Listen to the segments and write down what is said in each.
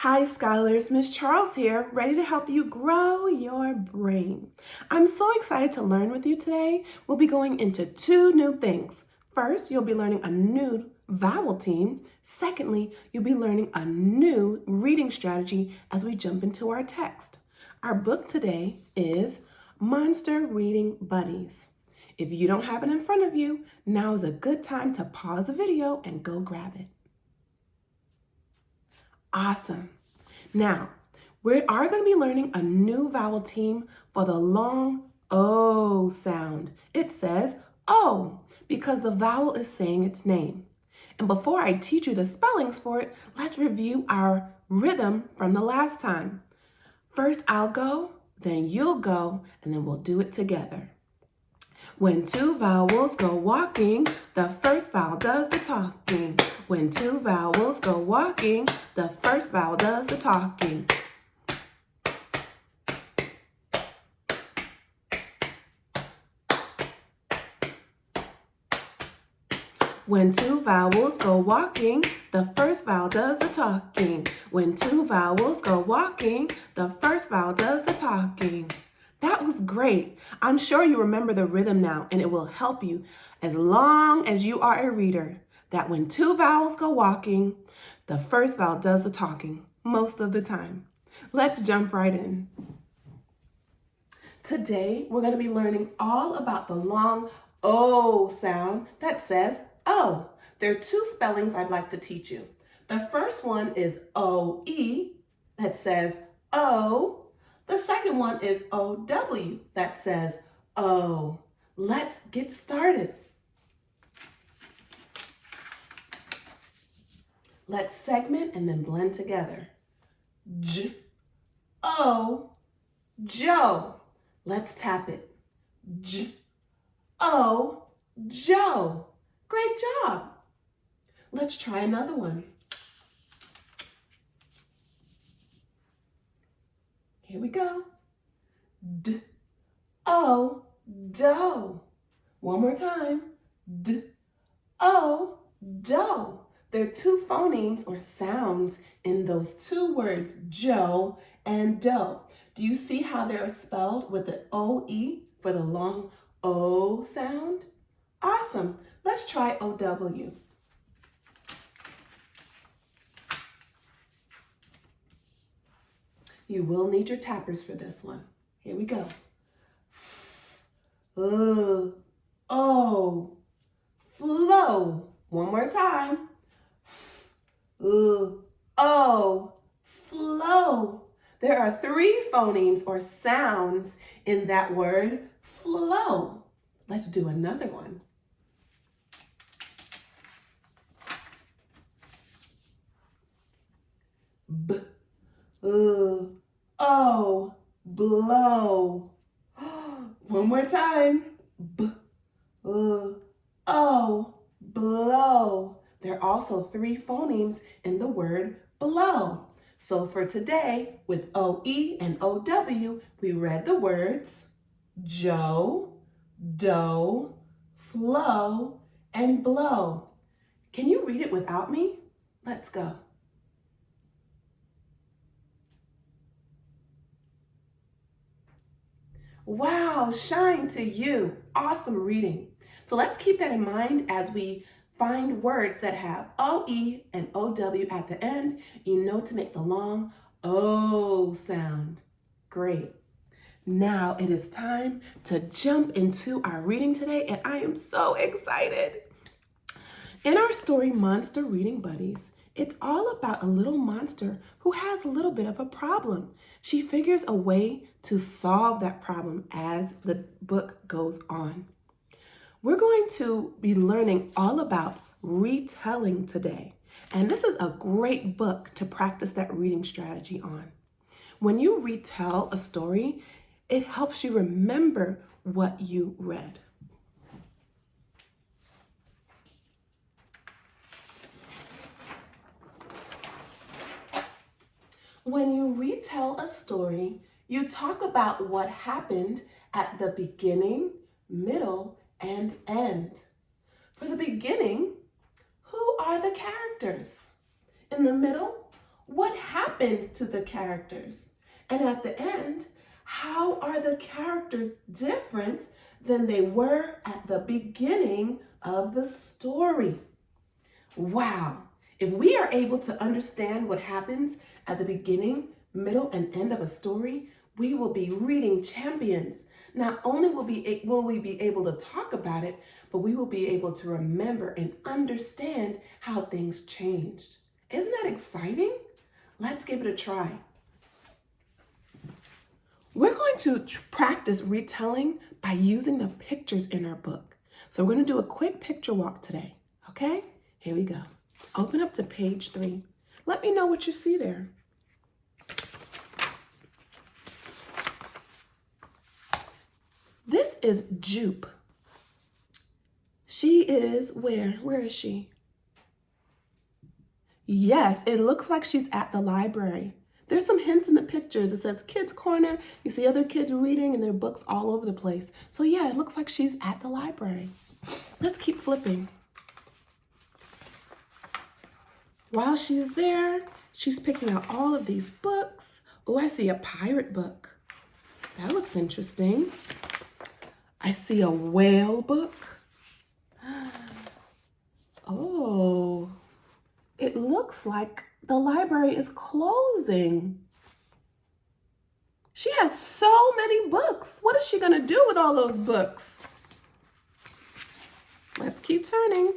Hi scholars, Miss Charles here, ready to help you grow your brain. I'm so excited to learn with you today. We'll be going into two new things. First, you'll be learning a new vowel team. Secondly, you'll be learning a new reading strategy as we jump into our text. Our book today is Monster Reading Buddies. If you don't have it in front of you, now is a good time to pause the video and go grab it. Awesome. Now, we are going to be learning a new vowel team for the long O sound. It says O because the vowel is saying its name. And before I teach you the spellings for it, let's review our rhythm from the last time. First I'll go, then you'll go, and then we'll do it together. When two vowels go walking, the first vowel does the talking. When two vowels go walking, the first vowel does the talking. When two vowels go walking, the first vowel does the talking. When two vowels go walking, the first vowel does the talking. That was great. I'm sure you remember the rhythm now, and it will help you as long as you are a reader, that when two vowels go walking, the first vowel does the talking most of the time. Let's jump right in. Today, we're going to be learning all about the long O sound that says O. There are two spellings I'd like to teach you. The first one is O-E that says O. The second one is O-W that says O. Let's get started. Let's segment and then blend together. J, O, Joe. Let's tap it. J, O, Joe. Great job. Let's try another one. Here we go. D, O, doe. One more time. D, O, doe. There are two phonemes or sounds in those two words, Joe and doe. Do you see how they're spelled with the O-E for the long O sound? Awesome. Let's try O-W. You will need your tappers for this one. Here we go. O, flow. One more time. O, flow. There are three phonemes or sounds in that word, flow. Let's do another one. B, O, blow. One more time. B, O, blow. There are also three phonemes in the word blow. So for today, with O-E and O-W, we read the words Joe, doe, flow, and blow. Can you read it without me? Let's go. Wow, shine to you. Awesome reading. So let's keep that in mind as we find words that have O-E and O-W at the end. You know to make the long O sound. Great. Now it is time to jump into our reading today, and I am so excited. In our story, Monster Reading Buddies, it's all about a little monster who has a little bit of a problem. She figures a way to solve that problem as the book goes on. We're going to be learning all about retelling today. And this is a great book to practice that reading strategy on. When you retell a story, it helps you remember what you read. When you retell a story, you talk about what happened at the beginning, middle, and end. For the beginning, who are the characters? In the middle, What happens to the characters? And at the end, how are the characters different than they were at the beginning of the story? Wow. If we are able to understand what happens at the beginning, middle, and end of a story, we will be reading champions. Not only will we be able to talk about it, but we will be able to remember and understand how things changed. Isn't that exciting? Let's give it a try. We're going to practice retelling by using the pictures in our book. So we're going to do a quick picture walk today. Okay? Here we go. Open up to page 3. Let me know what you see there. This is Jupe. She is where? Where is she? Yes, it looks like she's at the library. There's some hints in the pictures. It says Kids Corner. You see other kids reading and their books all over the place. So yeah, it looks like she's at the library. Let's keep flipping. While she's there, she's picking out all of these books. Oh, I see a pirate book. That looks interesting. I see a whale book. Oh, it looks like the library is closing. She has so many books. What is she going to do with all those books? Let's keep turning.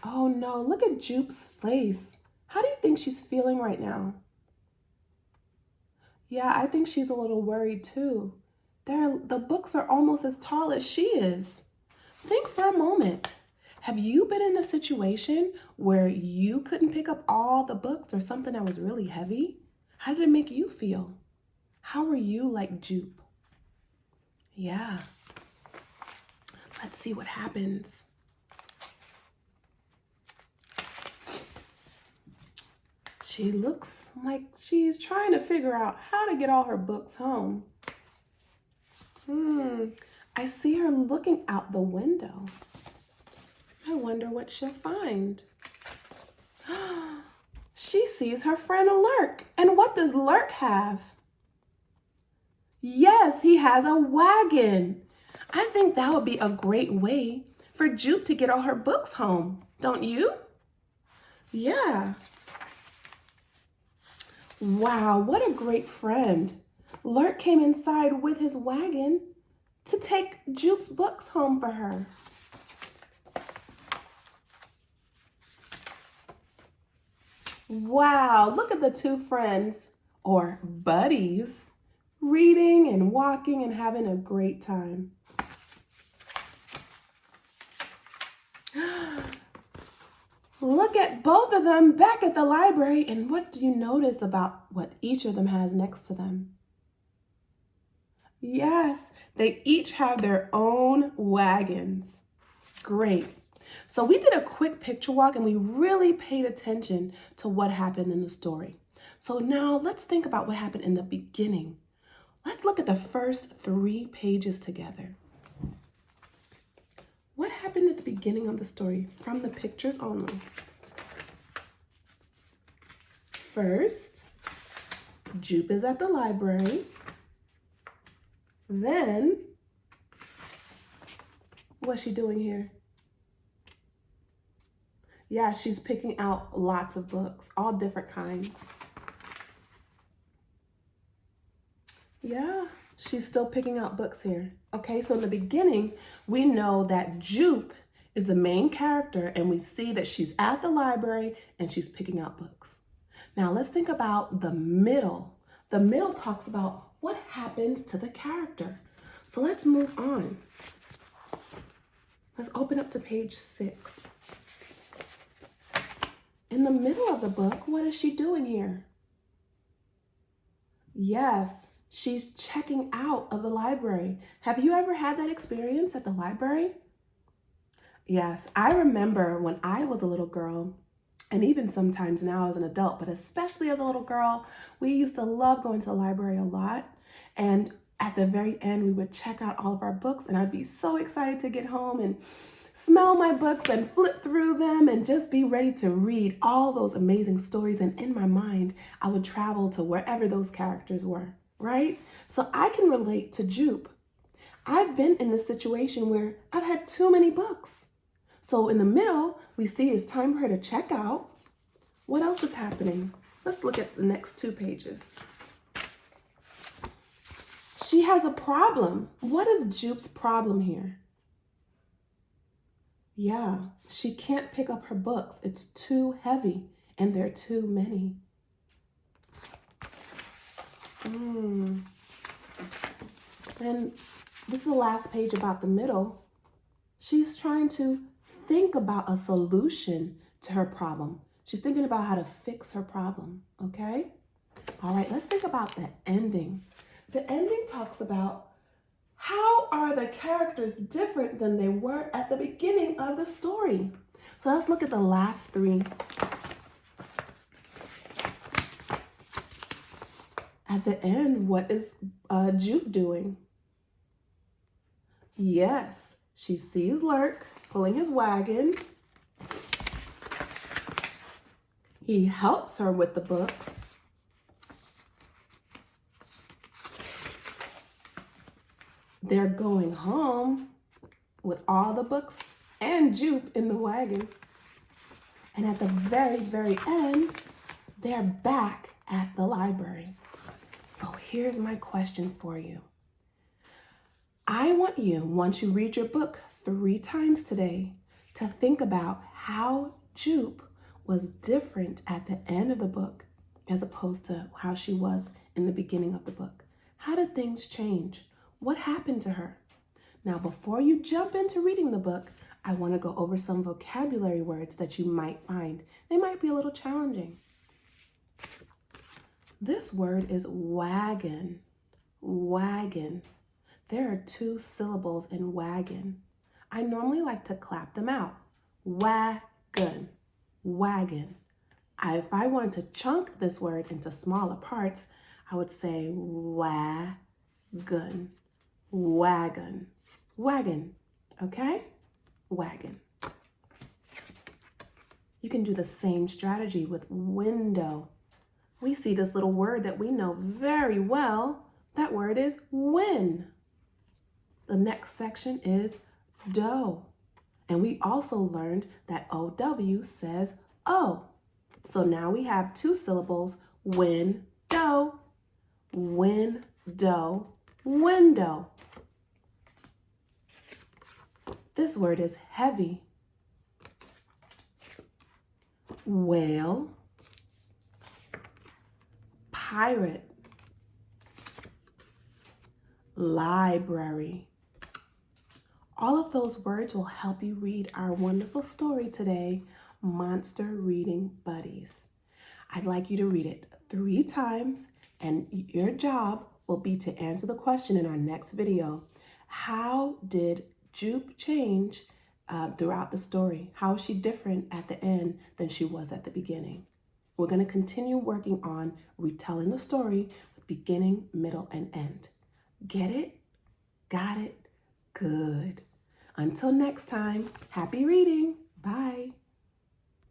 Oh no, look at Jupe's face. How do you think she's feeling right now? Yeah, I think she's a little worried too. The books are almost as tall as she is. Think for a moment. Have you been in a situation where you couldn't pick up all the books or something that was really heavy? How did it make you feel? How were you like Jupe? Yeah. Let's see what happens. She looks like she's trying to figure out how to get all her books home. I see her looking out the window. I wonder what she'll find. She sees her friend Lurk. And what does Lurk have? Yes, he has a wagon. I think that would be a great way for Jupe to get all her books home, don't you? Yeah. Wow, what a great friend. Lurk came inside with his wagon to take Jupe's books home for her. Wow, look at the two friends, or buddies, reading and walking and having a great time. Look at both of them back at the library, and what do you notice about what each of them has next to them? Yes, they each have their own wagons. Great. So we did a quick picture walk and we really paid attention to what happened in the story. So now let's think about what happened in the beginning. Let's look at the first 3 pages together. What happened at the beginning of the story from the pictures only? First, Jupe is at the library. Then, what's she doing here? Yeah, she's picking out lots of books, all different kinds. Yeah, she's still picking out books here. Okay, so in the beginning, we know that Jupe is the main character and we see that she's at the library and she's picking out books. Now let's think about the middle. The middle talks about what happens to the character. So let's move on. Let's open up to page 6. In the middle of the book, what is she doing here? Yes, she's checking out of the library. Have you ever had that experience at the library? Yes, I remember when I was a little girl, and even sometimes now as an adult, but especially as a little girl, we used to love going to the library a lot. And at the very end, we would check out all of our books, and I'd be so excited to get home and smell my books and flip through them and just be ready to read all those amazing stories. And in my mind, I would travel to wherever those characters were, right? So I can relate to Jupe. I've been in this situation where I've had too many books. So in the middle, we see it's time for her to check out. What else is happening? Let's look at the next 2 pages. She has a problem. What is Jupe's problem here? Yeah, she can't pick up her books. It's too heavy and there are too many. And this is the last page about the middle. She's trying to think about a solution to her problem. She's thinking about how to fix her problem, okay? All right, let's think about the ending. The ending talks about how are the characters different than they were at the beginning of the story. So let's look at the last 3. At the end, what is Jupe doing? Yes, she sees Lurk pulling his wagon. He helps her with the books. They're going home with all the books and Jupe in the wagon. And at the very, very end, they're back at the library. So here's my question for you. I want you, once you read your book 3 times today, to think about how Jupe was different at the end of the book as opposed to how she was in the beginning of the book. How did things change? What happened to her? Now, before you jump into reading the book, I want to go over some vocabulary words that you might find. They might be a little challenging. This word is wagon. Wagon. There are 2 syllables in wagon. I normally like to clap them out. Wagon. Wagon. If I wanted to chunk this word into smaller parts, I would say wagon. Wagon. Wagon. Okay? Wagon. You can do the same strategy with window. We see this little word that we know very well. That word is win. The next section is dough. And we also learned that OW says O. So now we have 2 syllables, window, window, window. This word is heavy. Whale, pirate, library. All of those words will help you read our wonderful story today, Monster Reading Buddies. I'd like you to read it 3 times, and your job will be to answer the question in our next video. How did Jupe change throughout the story? How is she different at the end than she was at the beginning? We're going to continue working on retelling the story with beginning, middle, and end. Get it? Got it? Good. Until next time, happy reading. Bye.